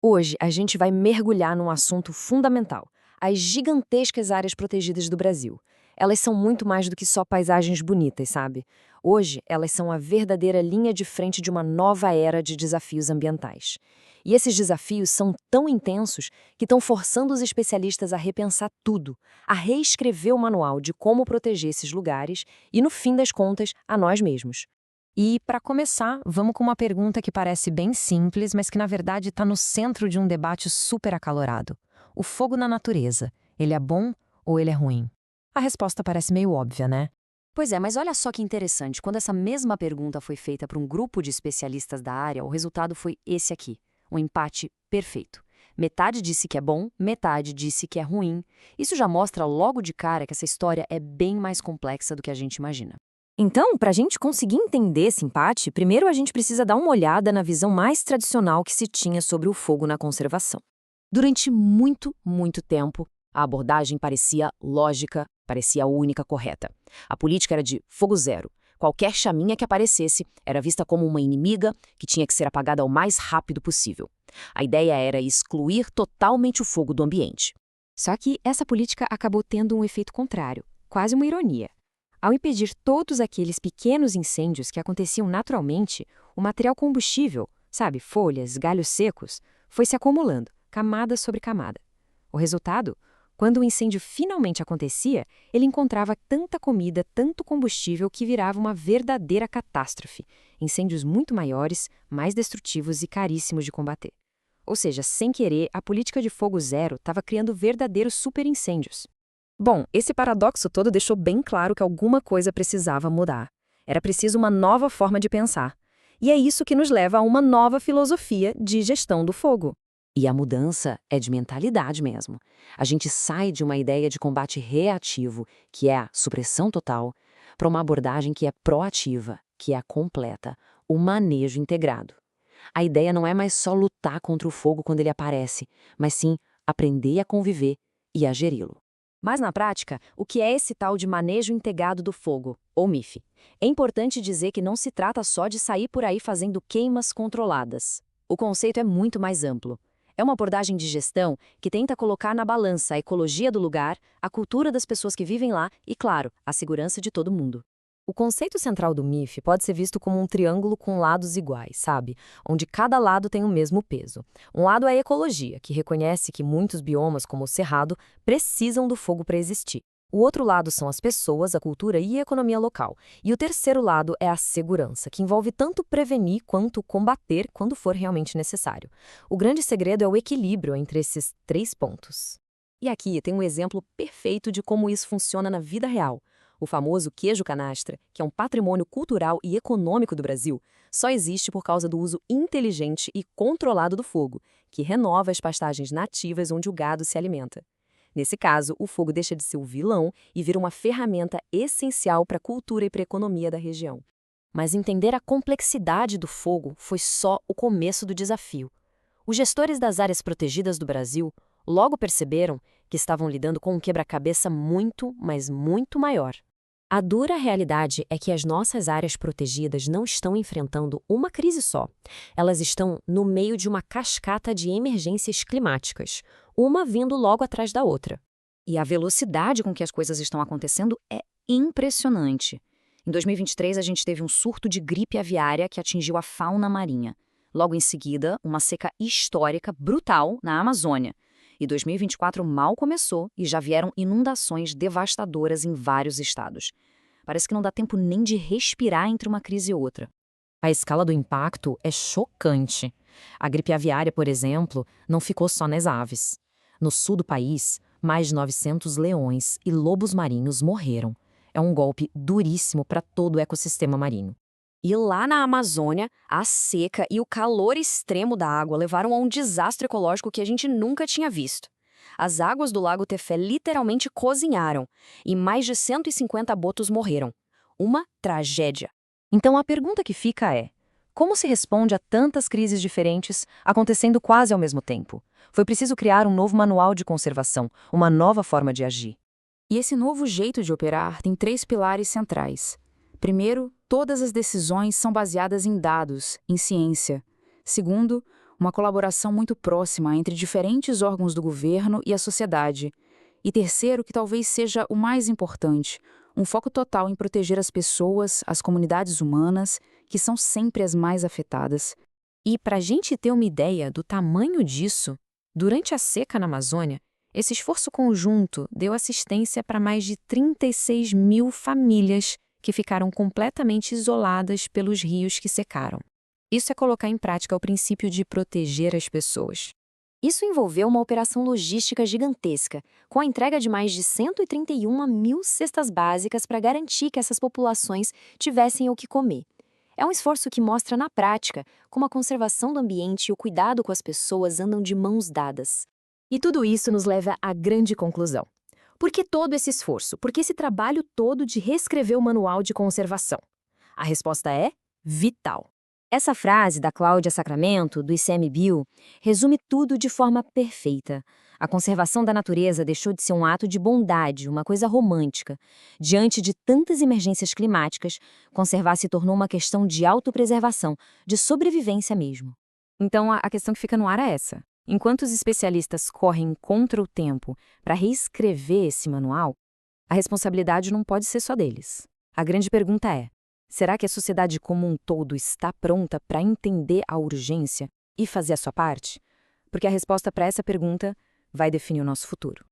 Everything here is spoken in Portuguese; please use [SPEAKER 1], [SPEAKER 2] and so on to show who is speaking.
[SPEAKER 1] Hoje, a gente vai mergulhar num assunto fundamental: as gigantescas áreas protegidas do Brasil. Elas são muito mais do que só paisagens bonitas, sabe? Hoje, elas são a verdadeira linha de frente de uma nova era de desafios ambientais. E esses desafios são tão intensos que estão forçando os especialistas a repensar tudo, a reescrever o manual de como proteger esses lugares e, no fim das contas, a nós mesmos.
[SPEAKER 2] E, para começar, vamos com uma pergunta que parece bem simples, mas que na verdade está no centro de um debate super acalorado. O fogo na natureza, ele é bom ou ele é ruim? A resposta parece meio óbvia, né?
[SPEAKER 1] Pois é, mas olha só que interessante. Quando essa mesma pergunta foi feita para um grupo de especialistas da área, o resultado foi esse aqui: um empate perfeito. Metade disse que é bom, metade disse que é ruim. Isso já mostra logo de cara que essa história é bem mais complexa do que a gente imagina. Então, para a gente conseguir entender esse empate, primeiro a gente precisa dar uma olhada na visão mais tradicional que se tinha sobre o fogo na conservação. Durante muito, muito tempo, a abordagem parecia lógica, parecia a única correta. A política era de fogo zero. Qualquer chaminha que aparecesse era vista como uma inimiga que tinha que ser apagada o mais rápido possível. A ideia era excluir totalmente o fogo do ambiente. Só que essa política acabou tendo um efeito contrário, quase uma ironia. Ao impedir todos aqueles pequenos incêndios que aconteciam naturalmente, o material combustível, sabe, folhas, galhos secos, foi se acumulando, camada sobre camada. O resultado? Quando o incêndio finalmente acontecia, ele encontrava tanta comida, tanto combustível que virava uma verdadeira catástrofe. Incêndios muito maiores, mais destrutivos e caríssimos de combater. Ou seja, sem querer, a política de fogo zero estava criando verdadeiros superincêndios. Bom, esse paradoxo todo deixou bem claro que alguma coisa precisava mudar. Era preciso uma nova forma de pensar. E é isso que nos leva a uma nova filosofia de gestão do fogo. E a mudança é de mentalidade mesmo. A gente sai de uma ideia de combate reativo, que é a supressão total, para uma abordagem que é proativa, que é a completa, o manejo integrado. A ideia não é mais só lutar contra o fogo quando ele aparece, mas sim aprender a conviver e a geri-lo. Mas, na prática, o que é esse tal de manejo integrado do fogo, ou MIF? É importante dizer que não se trata só de sair por aí fazendo queimas controladas. O conceito é muito mais amplo. É uma abordagem de gestão que tenta colocar na balança a ecologia do lugar, a cultura das pessoas que vivem lá e, claro, a segurança de todo mundo. O conceito central do MIF pode ser visto como um triângulo com lados iguais, sabe? Onde cada lado tem o mesmo peso. Um lado é a ecologia, que reconhece que muitos biomas, como o cerrado, precisam do fogo para existir. O outro lado são as pessoas, a cultura e a economia local. E o terceiro lado é a segurança, que envolve tanto prevenir quanto combater quando for realmente necessário. O grande segredo é o equilíbrio entre esses três pontos. E aqui tem um exemplo perfeito de como isso funciona na vida real. O famoso queijo canastra, que é um patrimônio cultural e econômico do Brasil, só existe por causa do uso inteligente e controlado do fogo, que renova as pastagens nativas onde o gado se alimenta. Nesse caso, o fogo deixa de ser o vilão e vira uma ferramenta essencial para a cultura e para a economia da região. Mas entender a complexidade do fogo foi só o começo do desafio. Os gestores das áreas protegidas do Brasil logo perceberam que estavam lidando com um quebra-cabeça muito, mas muito maior. A dura realidade é que as nossas áreas protegidas não estão enfrentando uma crise só. Elas estão no meio de uma cascata de emergências climáticas, uma vindo logo atrás da outra. E a velocidade com que as coisas estão acontecendo é impressionante. Em 2023, a gente teve um surto de gripe aviária que atingiu a fauna marinha. Logo em seguida, uma seca histórica brutal na Amazônia. E 2024 mal começou e já vieram inundações devastadoras em vários estados. Parece que não dá tempo nem de respirar entre uma crise e outra. A escala do impacto é chocante. A gripe aviária, por exemplo, não ficou só nas aves. No sul do país, mais de 900 leões e lobos marinhos morreram. É um golpe duríssimo para todo o ecossistema marinho. E lá na Amazônia, a seca e o calor extremo da água levaram a um desastre ecológico que a gente nunca tinha visto. As águas do Lago Tefé literalmente cozinharam e mais de 150 botos morreram. Uma tragédia. Então a pergunta que fica é: como se responde a tantas crises diferentes acontecendo quase ao mesmo tempo? Foi preciso criar um novo manual de conservação, uma nova forma de agir.
[SPEAKER 3] E esse novo jeito de operar tem três pilares centrais. Primeiro, todas as decisões são baseadas em dados, em ciência. Segundo, uma colaboração muito próxima entre diferentes órgãos do governo e a sociedade. E terceiro, que talvez seja o mais importante, um foco total em proteger as pessoas, as comunidades humanas, que são sempre as mais afetadas.
[SPEAKER 2] E para a gente ter uma ideia do tamanho disso, durante a seca na Amazônia, esse esforço conjunto deu assistência para mais de 36 mil famílias que ficaram completamente isoladas pelos rios que secaram. Isso é colocar em prática o princípio de proteger as pessoas.
[SPEAKER 1] Isso envolveu uma operação logística gigantesca, com a entrega de mais de 131 mil cestas básicas para garantir que essas populações tivessem o que comer. É um esforço que mostra na prática como a conservação do ambiente e o cuidado com as pessoas andam de mãos dadas.
[SPEAKER 2] E tudo isso nos leva à grande conclusão. Por que todo esse esforço? Por que esse trabalho todo de reescrever o manual de conservação? A resposta é vital.
[SPEAKER 1] Essa frase da Cláudia Sacramento, do ICMBio, resume tudo de forma perfeita. A conservação da natureza deixou de ser um ato de bondade, uma coisa romântica. Diante de tantas emergências climáticas, conservar se tornou uma questão de autopreservação, de sobrevivência mesmo.
[SPEAKER 3] Então, a questão que fica no ar é essa. Enquanto os especialistas correm contra o tempo para reescrever esse manual, a responsabilidade não pode ser só deles. A grande pergunta é: será que a sociedade como um todo está pronta para entender a urgência e fazer a sua parte? Porque a resposta para essa pergunta vai definir o nosso futuro.